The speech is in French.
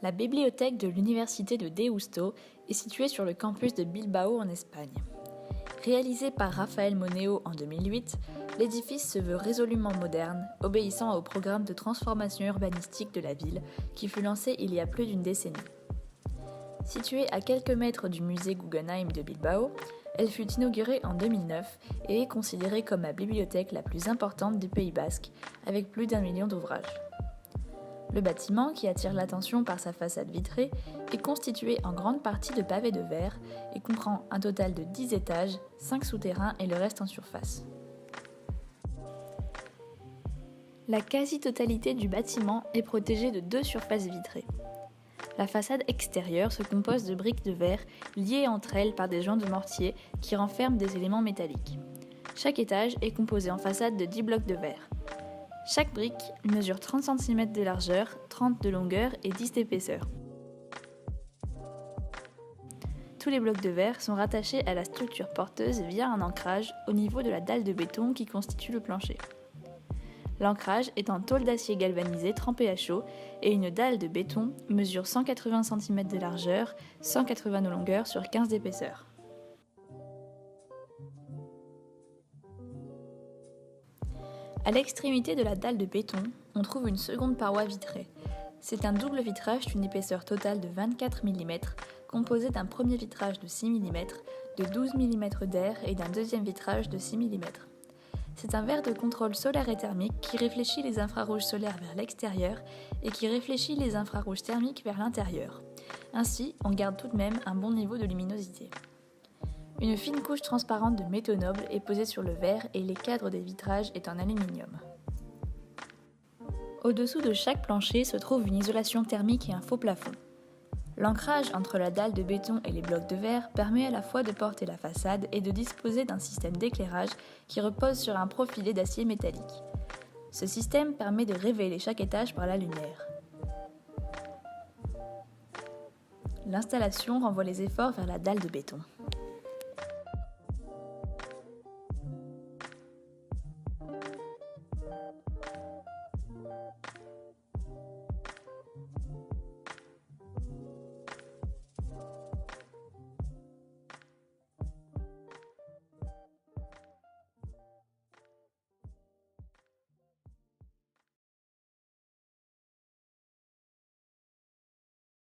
La bibliothèque de l'université de Deusto est située sur le campus de Bilbao en Espagne. Réalisé par Rafael Moneo en 2008, l'édifice se veut résolument moderne, obéissant au programme de transformation urbanistique de la ville qui fut lancé il y a plus d'une décennie. Située à quelques mètres du musée Guggenheim de Bilbao, elle fut inaugurée en 2009 et est considérée comme la bibliothèque la plus importante du Pays basque, avec plus d'1 million d'ouvrages. Le bâtiment, qui attire l'attention par sa façade vitrée, est constitué en grande partie de pavés de verre et comprend un total de 10 étages, 5 souterrains et le reste en surface. La quasi-totalité du bâtiment est protégée de 2 surfaces vitrées. La façade extérieure se compose de briques de verre liées entre elles par des joints de mortier qui renferment des éléments métalliques. Chaque étage est composé en façade de 10 blocs de verre. Chaque brique mesure 30 cm de largeur, 30 de longueur et 10 d'épaisseur. Tous les blocs de verre sont rattachés à la structure porteuse via un ancrage au niveau de la dalle de béton qui constitue le plancher. L'ancrage est en tôle d'acier galvanisé trempée à chaud et une dalle de béton mesure 180 cm de largeur, 180 de longueur sur 15 d'épaisseur. À l'extrémité de la dalle de béton, on trouve une seconde paroi vitrée. C'est un double vitrage d'une épaisseur totale de 24 mm, composé d'un premier vitrage de 6 mm, de 12 mm d'air et d'un deuxième vitrage de 6 mm. C'est un verre de contrôle solaire et thermique qui réfléchit les infrarouges solaires vers l'extérieur et qui réfléchit les infrarouges thermiques vers l'intérieur. Ainsi, on garde tout de même un bon niveau de luminosité. Une fine couche transparente de métaux nobles est posée sur le verre et les cadres des vitrages est en aluminium. Au-dessous de chaque plancher se trouve une isolation thermique et un faux plafond. L'ancrage entre la dalle de béton et les blocs de verre permet à la fois de porter la façade et de disposer d'un système d'éclairage qui repose sur un profilé d'acier métallique. Ce système permet de révéler chaque étage par la lumière. L'installation renvoie les efforts vers la dalle de béton.